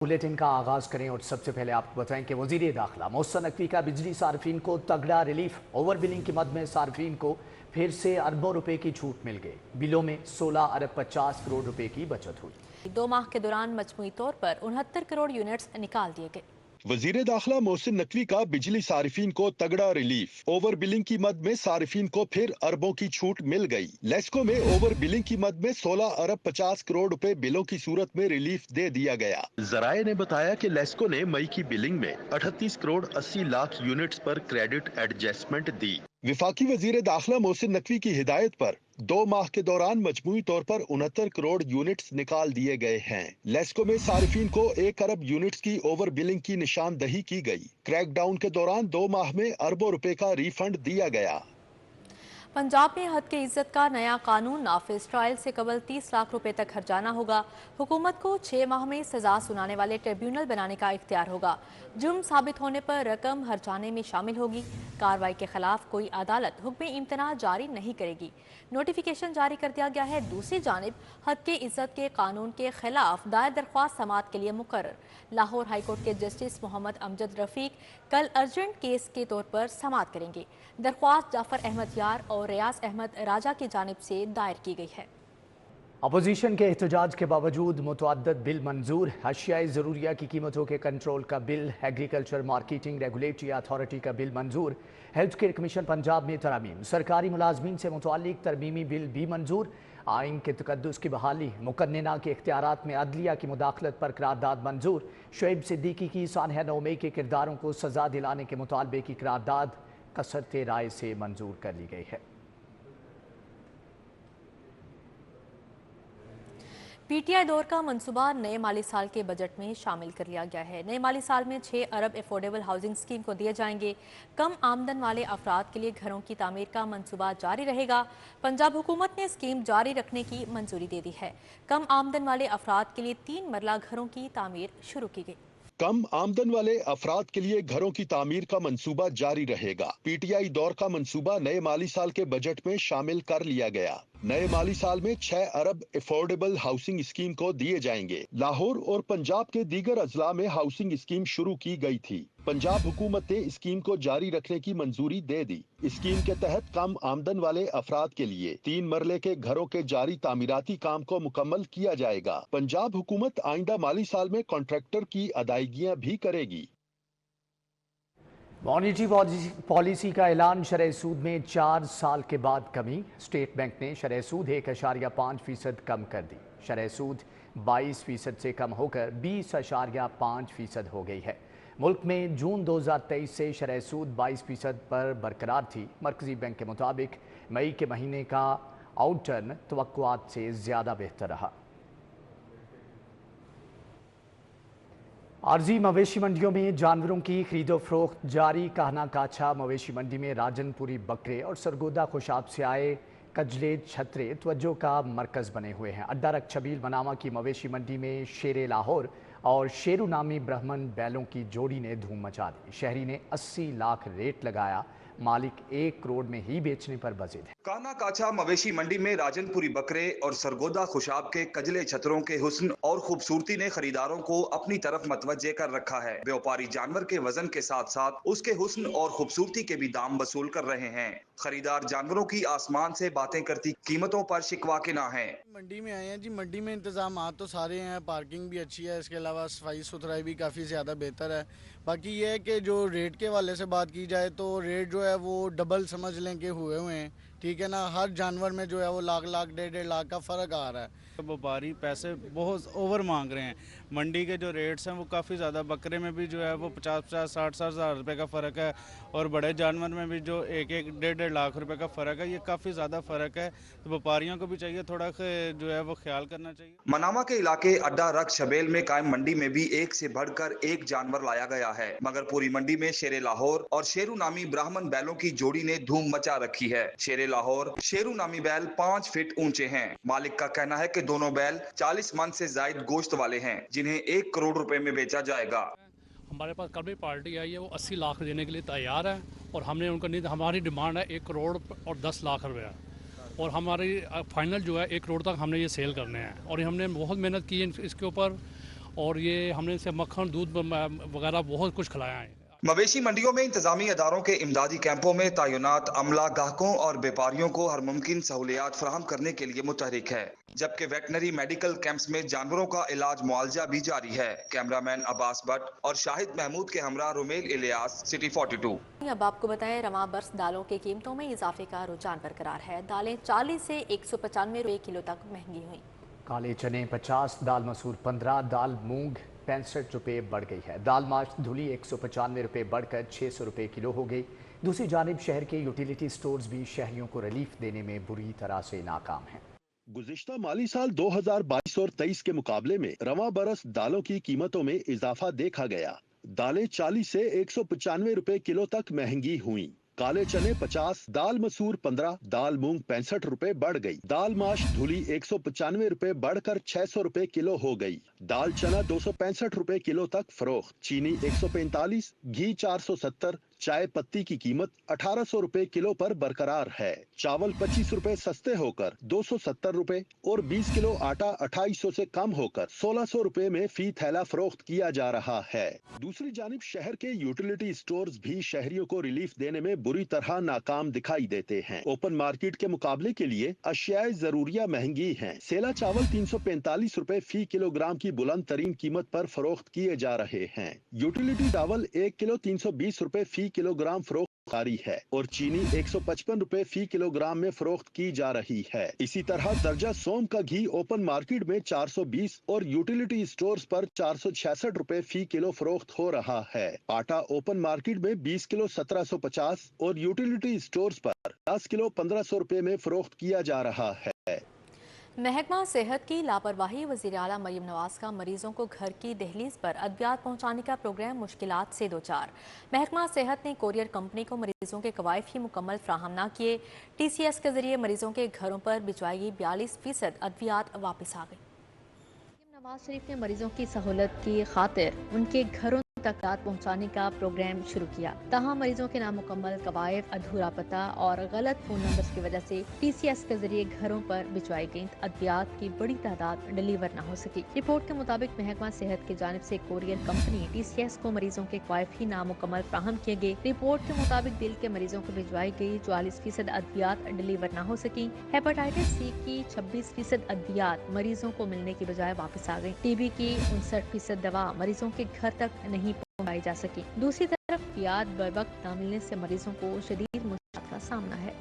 Bulletin का आगाज करें और सबसे पहले आपको बताएं कि वजीर दाखिला मोहसिन नकवी का बिजली सार्फिन को तगड़ा रिलीफ। ओवर बिलिंग की मद में सार्फिन को फिर से अरबों रुपए की छूट मिल गई। बिलों में 16 अरब 50 करोड़ रुपए की बचत हुई। 2 माह के दौरान मजमूई तौर पर 69 करोड़ यूनिट्स निकाल दिए गए। वजीर दाखिला मोहसिन नकवी का बिजली सारिफीन को तगड़ा रिलीफ। ओवर बिलिंग की मद में सारिफीन को फिर अरबों की छूट मिल गई। लेस्को में ओवर बिलिंग की मद में 16 अरब 50 करोड़ रुपए बिलों की सूरत में रिलीफ दे दिया गया। जराये ने बताया कि लेस्को ने मई की बिलिंग में 38 करोड़ 80 लाख यूनिट्स पर क्रेडिट एडजस्टमेंट दी। विफाकी वजीर दाखिला मोहसिन नकवी की हिदायत पर 2 माह के दौरान मजमूई तौर पर 69 करोड़ यूनिट्स निकाल दिए गए हैं। लेस्को में सारिफीन को 1 अरब यूनिट्स की ओवर बिलिंग की निशानदही की गई। क्रैकडाउन के दौरान 2 माह में अरबों रुपए का रिफंड दिया गया। पंजाब में हद के इज्जत का नया कानून नाफिज। ट्रायल से कबल 30 लाख रुपए तक हर्जाना होगा। हुकूमत को 6 माह में सजा सुनाने वाले ट्रिब्यूनल बनाने का इख्तियार होगा। जुर्म साबित होने पर रकम हर्जाने में शामिल होगी। कार्रवाई के खिलाफ कोई अदालत हुक्म इम्तना जारी नहीं करेगी। नोटिफिकेशन जारी कर दिया गया है। दूसरी जानिब हद के इज्जत के कानून के खिलाफ दायर दरख्वास्त समाअत के लिए मुकर्रर। लाहौर हाईकोर्ट के जस्टिस मोहम्मद अमजद रफीक कल अर्जेंट केस के तौर पर समाअत करेंगे। दरख्वास्त जाफर अहमद यार और रियाज अहमद राजा की जानिब से दायर की गई है। अपोजिशन के एहतजाज के बावजूद मुतअद्दिद बिल मंजूर। अशियाई ज़रूरिया की कीमतों के कंट्रोल का bill, agriculture marketing regulatory authority का बिल मंजूर। हेल्थ केयर कमीशन पंजाब में तरमीम। सरकारी मुलाजमीन से मुतालिक तरमीमी बिल भी मंजूर। आइन के तकद्दुस की बहाली, मुकन्नना के इख्तियारात में अदलिया की मुदाखलत पर करारदाद मंजूर। शुएब सिद्दीकी की सानहा 9 मई के किरदारों को सजा दिलाने के मुतालबे की करारदाद कसरते राय से मंजूर कर ली गई है। पीटीआई दौर का मंसूबा नए माली साल के बजट में शामिल कर लिया गया है। नए माली साल में 6 अरब अफोर्डेबल हाउसिंग स्कीम को दिए जाएंगे। कम आमदन वाले अफराद के लिए घरों की तामीर का मंसूबा जारी रहेगा। पंजाब हुकूमत ने स्कीम जारी रखने की मंजूरी दे दी है। कम आमदन वाले अफराद के लिए 3 मरला घरों की तामीर शुरू की गई। कम आमदन वाले अफराद के लिए घरों की तामीर का मंसूबा जारी रहेगा। पीटीआई दौर का मंसूबा नए माली साल के बजट में शामिल कर लिया गया। नए माली साल में 6 अरब अफोर्डेबल हाउसिंग स्कीम को दिए जाएंगे। लाहौर और पंजाब के दीगर अजला में हाउसिंग स्कीम शुरू की गई थी। पंजाब हुकूमत ने स्कीम को जारी रखने की मंजूरी दे दी। स्कीम के तहत कम आमदन वाले अफराद के लिए 3 मरले के घरों के जारी तामीराती काम को मुकम्मल किया जाएगा। पंजाब हुकूमत आइंदा माली साल में कॉन्ट्रैक्टर की अदायगियां भी करेगी। मॉनिटरी पॉलिसी का ऐलान। शरह सूद में 4 साल के बाद कमी। स्टेट बैंक ने शरह सूद 1.5% कम कर दी। शरह सूद 22% से कम होकर 20.5% हो गई है। मुल्क में जून 2023 से शरह सूद 22% पर बरकरार थी। मरकजी बैंक के मुताबिक मई के महीने का आउटटर्न तवक्कुआत से ज़्यादा बेहतर रहा। आर्जी मवेशी मंडियों में जानवरों की खरीदो फरोख्त जारी। कहना काछा मवेशी मंडी में राजनपुरी बकरे और सरगोदा खुशाब से आए कजले छतरे तवज्जो का मरकज़ बने हुए हैं। अड्डा रख छबील मनामा की मवेशी मंडी में शेर लाहौर और शेरू नामी ब्राह्मण बैलों की जोड़ी ने धूम मचा दी। शहरी ने 80 लाख रेट लगाया। मालिक 1 करोड़ में ही बेचने पर बजिद है। काना काछा मवेशी मंडी में राजनपुरी बकरे और सरगोदा खुशाब के कजले छतरों के हुस्न और खूबसूरती ने खरीदारों को अपनी तरफ मतवज्जे कर रखा है। व्यापारी जानवर के वजन के साथ साथ उसके हुस्न और खूबसूरती के भी दाम वसूल कर रहे हैं। खरीदार जानवरों की आसमान से बातें करती कीमतों पर शिकवा के ना है। मंडी में आए हैं जी। मंडी में इंतजाम तो सारे हैं, पार्किंग भी अच्छी है, इसके अलावा सफाई सुथराई भी काफ़ी ज़्यादा बेहतर है। बाकी ये है कि जो रेट के हवाले से बात की जाए तो रेट जो है वो डबल समझ लें कि हुए हैं। ठीक है ना, हर जानवर में जो है वो लाख 1.5 लाख का फ़र्क आ रहा है। व्यापारी पैसे बहुत ओवर मांग रहे हैं। मंडी के जो रेट्स हैं वो काफ़ी ज़्यादा, बकरे में भी जो है वो 50-50 60-60 हज़ार रुपये का फ़र्क है और बड़े जानवर में भी जो 1-1 1.5 लाख रुपए का फ़र्क है। ये काफ़ी ज़्यादा फ़र्क है, तो व्यापारियों को भी चाहिए थोड़ा जो है वो ख्याल करना चाहिए। मनामा के इलाके अड्डा रख छबेल में कायम मंडी में भी एक से बढ़कर एक जानवर लाया गया है, मगर पूरी मंडी में शेर लाहौर और शेरू नामी ब्राह्मण बैलों की जोड़ी ने धूम मचा रखी है। शेर लाहौर शेरू नामी बैल 5 फीट ऊंचे हैं। मालिक का कहना है कि दोनों बैल 40 मन से जायद गोश्त वाले हैं, जिन्हें 1 करोड़ रुपए में बेचा जाएगा। हमारे पास कल भी पार्टी आई है, वो 80 लाख देने के लिए तैयार है और हमने उनको नहीं, हमारी डिमांड है 1 करोड़ और 10 लाख रुपया और हमारी फाइनल जो है 1 करोड़ तक हमने ये सेल करने हैं और हमने बहुत मेहनत की है इसके ऊपर और ये हमने इसे मक्खन दूध वगैरह बहुत कुछ खिलाया है। मवेशी मंडियों में इंतजामी अदारों के इमदादी कैंपों में तैनात अमला ग्राहकों और व्यापारियों को हर मुमकिन सहूलियात फराहम करने के लिए मुतहरिक है, जबकि वेटनरी मेडिकल कैंप्स में जानवरों का इलाज मुआवजा भी जारी है। कैमरामैन अब्बास भट्ट और शाहिद महमूद के हमरा रुमेल इलियास, सिटी 42। अब आपको बताएं, रवा बरस दालों की कीमतों में इजाफे का रुझान बरकरार है। दालें 40 से 195 रुपये किलो तक महंगी हुई। काले चने 50, दाल मसूर 15, दाल मूंग 65 रुपये बढ़ गई है। दाल माश धुली 195 रुपये बढ़कर 600 रुपये किलो हो गई। दूसरी जानिब शहर के यूटिलिटी स्टोर्स भी शहरियों को रिलीफ देने में बुरी तरह से नाकाम हैं। गुज़िश्ता माली साल 2022 और 23 के मुकाबले में रवा बरस दालों की कीमतों में इजाफा देखा गया। दालें 40 से 195 रुपए किलो तक महंगी हुई। काले चने 50, दाल मसूर 15, दाल मूंग 65 रुपए बढ़ गई। दाल माश धुली 195 रुपए बढ़कर 600 रुपए किलो हो गई। दाल चना 265 रुपए किलो तक फरोख्त। चीनी 145, घी 470, चाय पत्ती की कीमत 1800 रुपए किलो पर बरकरार है। चावल 25 रुपए सस्ते होकर 270 रुपए और 20 किलो आटा 2800 से कम होकर 1600 रुपए में फी थैला फरोख्त किया जा रहा है। दूसरी जानिब शहर के यूटिलिटी स्टोर्स भी शहरियों को रिलीफ देने में बुरी तरह नाकाम दिखाई देते हैं। ओपन मार्केट के मुकाबले के लिए अशियाए जरूरिया महंगी हैं। सेला चावल 345 रुपए फी किलोग्राम की बुलंद तरीन कीमत पर फरोख्त किए जा रहे हैं। यूटिलिटी चावल 1 किलो 320 रुपए फी किलोग्राम फरोख्त जारी है और चीनी 155 रुपए फी किलोग्राम में फरोख्त की जा रही है। इसी तरह दर्जा सोम का घी ओपन मार्केट में 420 और यूटिलिटी स्टोर्स पर 466 रुपए फी किलो फरोख्त हो रहा है। आटा ओपन मार्केट में 20 किलो 1750 और यूटिलिटी स्टोर्स पर 10 किलो 1500 रुपए में फरोख्त किया जा रहा है। महकमा सेहत की लापरवाही। वज़ीर आला मरीम नवाज का मरीजों को घर की दहलीज पर अद्वियात पहुंचाने का प्रोग्राम मुश्किलात से दो चार। महकमा सेहत ने कोरियर कंपनी को मरीजों के कवायद ही मुकम्मल फ्राहम न किए। TCS के जरिए मरीजों के घरों पर भिजवाई गई 42% अद्वियात वापस आ गई। नवाज शरीफ ने मरीजों की सहूलत की खातिर उनके घरों तक राहत पहुंचाने का प्रोग्राम शुरू किया। तहाँ मरीजों के नामुकम्मल कवायद, अधूरा पता और गलत फोन नंबर्स की वजह से TCS के जरिए घरों पर भिजवाई गई अद्वियात की बड़ी तादाद डिलीवर न हो सकी। रिपोर्ट के मुताबिक महकमा सेहत की जानिब से कोरियर कंपनी TCS को मरीजों के कवायद ही नामुकम्मल फ्राहम किए गए। रिपोर्ट के मुताबिक दिल के मरीजों को भिजवाई गई 44% अद्वियात डिलीवर न हो सकी। हेपेटाइटिस C की 26% अद्वियात मरीजों को मिलने की बजाय वापस आ गयी। TB की 59% दवा मरीजों के घर तक नहीं पहुंचाई जा सकी। दूसरी तरफ अद्वियात बर्वक्त न मिलने से मरीजों को शदीद मुश्किल का सामना है।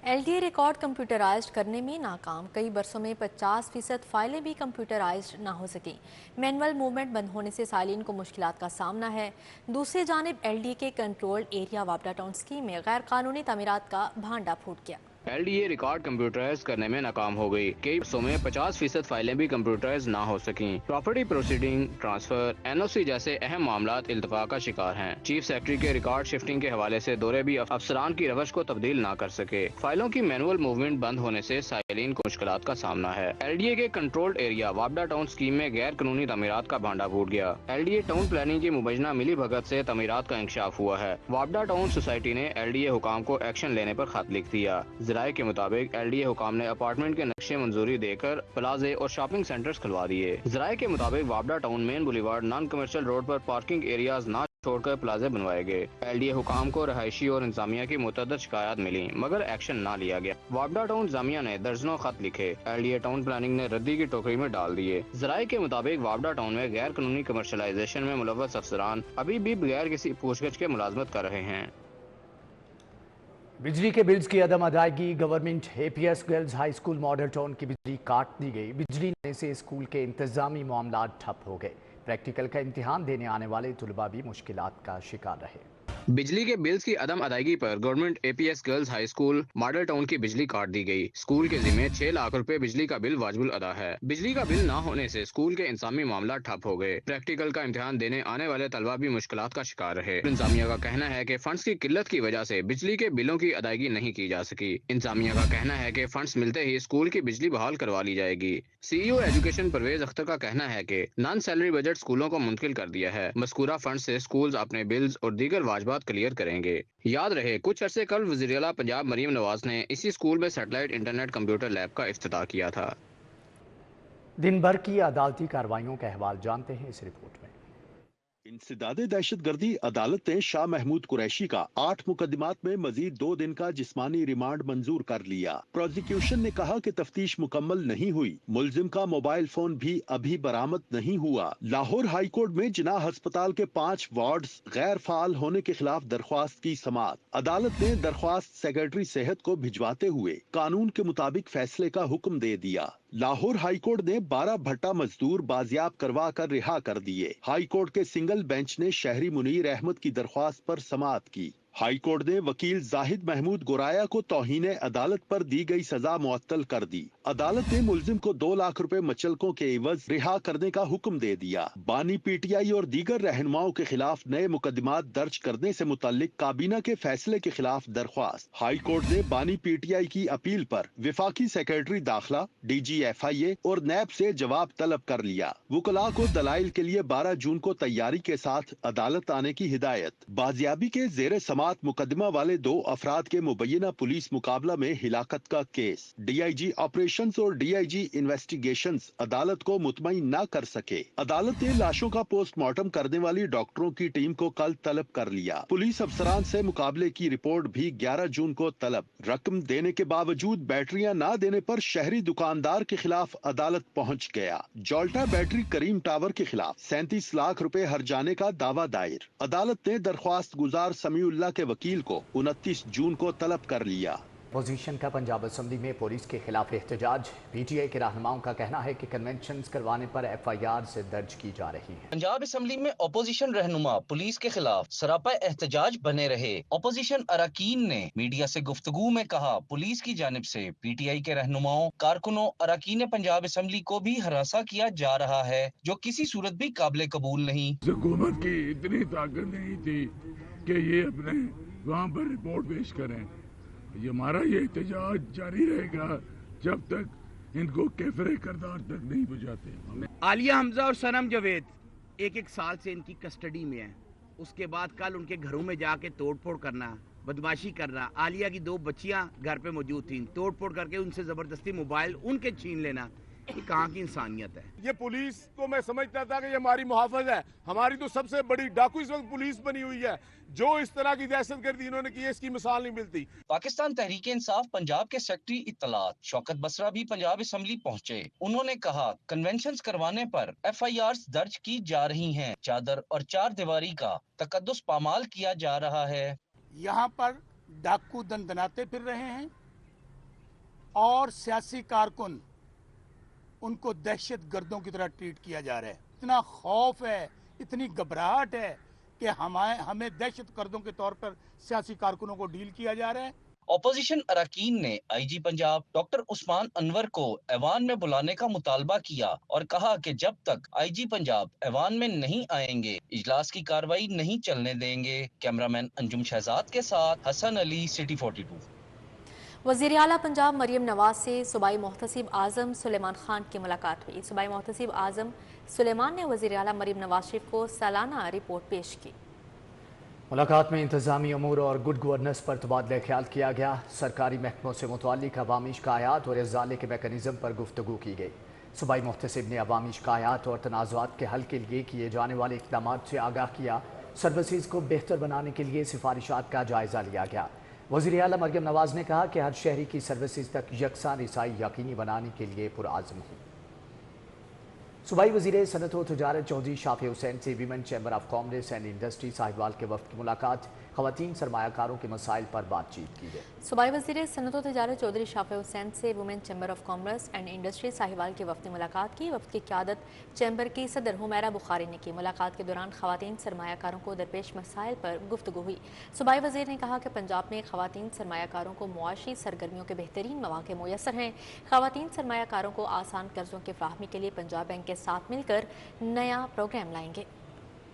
LDA रिकॉर्ड कंप्यूटराइज्ड करने में नाकाम। कई बरसों में 50% फाइलें भी कंप्यूटराइज्ड ना हो सकी। मैनुअल मूवमेंट बंद होने से साइलिन को मुश्किलात का सामना है। दूसरी जानिब LDA के कंट्रोल्ड एरिया वापडा टाउन स्कीम में गैर कानूनी तामीरात का भांडा फूट गया। LDA रिकॉर्ड कंप्यूटराइज करने में नाकाम हो गई। कई बरसों में 50% फाइलें भी कंप्यूटराइज ना हो सकी। प्रॉपर्टी प्रोसीडिंग, ट्रांसफर, NOC जैसे अहम मामलात इल्तफा का शिकार हैं। चीफ सेक्रेटरी के रिकॉर्ड शिफ्टिंग के हवाले से दौरे भी अफसरान की रवश को तब्दील ना कर सके। फाइलों की मैनुअल मूवमेंट बंद होने से साइलिन को मुश्किलात का सामना है। LDA के कंट्रोल्ड एरिया वापडा टाउन स्कीम में गैर कानूनी तामीरात का भांडा फूट गया। LDA टाउन प्लानिंग की मुबैना मिली भगत से तामीरात का इंकशाफ हुआ है। वापडा टाउन सोसाइटी ने LDA हुकाम को एक्शन लेने पर खत लिख दिया। जराये के मुताबिक LDA हुकाम ने अपार्टमेंट के नक्शे मंजूरी देकर प्लाजे और शॉपिंग सेंटर्स खुलवा दिए। जराये के मुताबिक वापडा town main boulevard non commercial road पर पार्किंग एरियाज ना छोड़कर प्लाजे बनवाए गए। LDA हुकाम को रहायशी और इंतजामिया की मुतअद्दिद शिकायत मिली मगर एक्शन ना लिया गया। वापडा टाउन इंतजामिया ने दर्जनों खत लिखे। LDA टाउन प्लानिंग ने रद्दी की टोकरी में डाल दिए। जराये के मुताबिक वापडा टाउन में गैर कानूनी कमर्शलाइजेशन में मुलव्वस अफसरान अभी भी बगैर किसी पूछगछ के मुलाजमत कर रहे हैं। बिजली के बिल्स की अदम अदायगी। Government APS girls high school model town की बिजली काट दी गई। बिजली आने से स्कूल के इंतजामी मामला ठप हो गए। प्रैक्टिकल का इम्तिहान देने आने वाले तुलबा भी मुश्किलात का शिकार रहे। बिजली के बिल्स की अदम अदायगी पर government APS girls high school model town की बिजली काट दी गई। स्कूल के जिम्मे 6 लाख रुपए बिजली का बिल वाजिबुल अदा है। बिजली का बिल ना होने से स्कूल के इंतजामी मामला ठप हो गए। प्रैक्टिकल का इम्तिहान देने आने वाले तलबा भी मुश्किलात का शिकार रहे। इंतजामिया का कहना है कि फंड्स की किल्लत की वजह से बिजली के बिलों की अदायगी नहीं की जा सकी। इंतजामिया का कहना है कि फंड्स मिलते ही स्कूल की बिजली बहाल करवा ली जाएगी। CEO एजुकेशन परवेज अख्तर का कहना है कि नॉन सैलरी बजट स्कूलों को मुंतकिल कर दिया है। मज़कूरा फंड से स्कूल अपने बिल्स और दीगर वाजबात क्लियर करेंगे। याद रहे कुछ अरसे कल वज़ीर आला पंजाब मरीम नवाज ने इसी स्कूल में सैटेलाइट इंटरनेट कंप्यूटर लैब का इफ्तिताह किया था। दिन भर की अदालती कार्रवाइयों का अहवाल जानते हैं इस रिपोर्ट में। इंसदादे दहशतगर्दी अदालत ने शाह महमूद कुरैशी का 8 मुकदमात में मजीद 2 दिन का जिस्मानी रिमांड मंजूर कर लिया। प्रोसिक्यूशन ने कहा कि तफ्तीश मुकम्मल नहीं हुई, मुलजिम का मोबाइल फोन भी अभी बरामद नहीं हुआ। लाहौर हाई कोर्ट में जिनाह अस्पताल के 5 वार्ड्स गैर फाल होने के खिलाफ दरख्वास्त की समाअत। अदालत ने दरख्वास्त सेक्रेटरी सेहत को भिजवाते हुए कानून के मुताबिक फैसले का हुक्म दे दिया। लाहौर हाई कोर्ट ने 12 भट्टा मजदूर बाजियाब करवा कर रिहा कर दिए। हाई कोर्ट के सिंगल बेंच ने शहरी मुनीर अहमद की दरख्वास्त पर समाअत की। हाई कोर्ट ने वकील जाहिद महमूद गोराया को तौहीन अदालत पर दी गई सजा मुअत्तल कर दी। अदालत ने मुलजिम को 2 लाख रुपए मचलकों के एवज रिहा करने का हुक्म दे दिया। बानी पीटीआई और दीगर रहनुमाओं के खिलाफ नए मुकदमात दर्ज करने से मुतल्लिक काबीना के फैसले के खिलाफ दरख्वास्त। हाई कोर्ट ने बानी पीटीआई की अपील पर विफाकी सेक्रेटरी दाखिला, DGFIA और नैब से जवाब तलब कर लिया। वुकला को दलाइल के लिए 12 जून को तैयारी के साथ अदालत आने की हिदायत। बाजियाबी के जेर समाअत मुकदमा वाले 2 अफराद के मुबैना पुलिस मुकाबला में हिलाकत का केस। DIG ऑपरेशंस और DIG इन्वेस्टिगेशंस अदालत को मुतमईन न कर सके। अदालत ने लाशों का पोस्टमार्टम करने वाली डॉक्टरों की टीम को कल तलब कर लिया। पुलिस अफसरान से मुकाबले की रिपोर्ट भी 11 जून को तलब। रकम देने के बावजूद बैटरियां न देने पर शहरी दुकानदार के खिलाफ अदालत पहुंच गया। जॉल्टा बैटरी करीम टावर के खिलाफ 37 लाख रुपए हर्जाने का दावा दायर। अदालत ने दरख्वास्त गुजार समीउल्लाह के वकील को 29 जून को तलब कर लिया। अपोजिशन का पंजाब असेंबली में पुलिस के खिलाफ एहतजाज। PTI के रहनुमाओं का कहना है कि कन्वेंशन करवाने पर FIR से दर्ज की जा रही है। पंजाब असेंबली में अपोजिशन रहनुमा पुलिस के खिलाफ सरापा एहतजाज बने रहे। अपोजिशन अरकान ने मीडिया से गुफ्तगू में कहा, पुलिस की जानिब से PTI के रहनुमाओं, कारकुनों, अरकान पंजाब असेंबली को भी हरासा किया जा रहा है, जो किसी सूरत भी काबिल कबूल नहीं। हुकूमत की इतनी ताकत नहीं थी कि ये अपने वहाँ पर रिपोर्ट पेश करें। ये हमारा ये एहतजाज जारी रहेगा जब तक इनको कैफरे करदार तक नहीं बुझाते। आलिया हमजा और सनम जावेद 1-1 साल से इनकी कस्टडी में है। उसके बाद कल उनके घरों में जाके तोड़फोड़ करना, बदमाशी करना। आलिया की 2 बच्चियां घर पे मौजूद थीं, तोड़फोड़ करके उनसे जबरदस्ती मोबाइल उनके छीन लेना, ये कहाँ की इंसानियत है। ये पुलिस को मैं समझता था कि ये हमारी मुहाफिज है। हमारी तो सबसे बड़ी डाकू इस वक्त पुलिस बनी हुई है। जो इस तरह की दहशतगर्दी इन्होंने की है, इसकी मिसाल नहीं मिलती। पाकिस्तान तहरीक इंसाफ पंजाब के सेक्रेटरी इत्तलात शौकत बसरा भी पंजाब असेंबली पहुंचे। उन्होंने कहा, कन्वेंशन करवाने पर FIRs दर्ज की जा रही हैं। चादर और 4 दीवारी का तकद्दुस पामाल किया जा रहा है। यहाँ पर डाकू दंदनाते फिर रहे हैं और सियासी कारकुन उनको दहशत गर्दों की तरह ट्रीट किया जा रहा है। इतना खौफ है, इतनी घबराहट है कि हमें दहशत गर्दों के तौर पर सियासी कारकुनों को डील किया जा रहा है। ऑपोजिशन अरकान ने IG पंजाब डॉक्टर उस्मान अनवर को ऐवान में बुलाने का मुतालबा किया और कहा कि जब तक IG पंजाब ऐवान में नहीं आएंगे, इजलास की कार्रवाई नहीं चलने देंगे। कैमरामैन अंजुम शहजाद के साथ हसन अली, सिटी 42। वज़ीर आला पंजाब मरियम नवाज से सूबाई मुहतसिब आज़म सुलेमान खान की मुलाकात हुई। सूबाई मुहतसिब आज़म सुलेमान ने वज़ीर आला मरियम नवाज शरीफ को सालाना रिपोर्ट पेश की। मुलाकात में इंतजामी अमूर और गुड गवर्नेंस पर तबादला ख्याल किया गया। सरकारी महकमों से मुतअल्लिक़ अवामी शिकायत और इज़ाले के मैकेनिज़्म पर गुफ्तगू की गई। सूबाई मुहतसिब ने अवामी शिकायत और तनाज़ुआत के हल के लिए किए जाने वाले इक़दामात से आगाह किया। सर्विसेज को बेहतर बनाने के लिए सिफारिशात का जायज़ा लिया गया। वज़ीर आला मरियम नवाज ने कहा कि हर शहरी की सर्विसेज तक यकसां रिसाई यकीनी बनाने के लिए पुरआज़म हूँ। सूबाई वज़ीर सनअत व तिजारत चौधरी शाफी हुसैन से women chamber of commerce and industry Sahiwal के वफ़द की मुलाकात। ख़वातीन सरमायाकारों के मसाइल पर बातचीत की गई। सूबाई वज़ीर सनअत व तिजारत चौधरी शाफी हुसैन से women chamber of commerce and industry Sahiwal के वफ़द की मुलाकात की। वफ़द की क़यादत चैम्बर की सदर हुमैरा बुखारी ने की। मुलाकात के दौरान ख़वातीन सरमायाकारों को दरपेश मसाइल पर गुफ्तगू हुई। सूबाई वज़ीर ने कहा कि पंजाब में ख़वातीन सरमायाकारों को मुआशी सरगर्मियों के बेहतरीन मौक़े मुयस्सर हैं। ख़वातीन सरमायाकारों को आसान कर्ज़ों की फ़राहमी के लिए पंजाब बैंक के साथ मिलकर नया प्रोग्राम लाएंगे।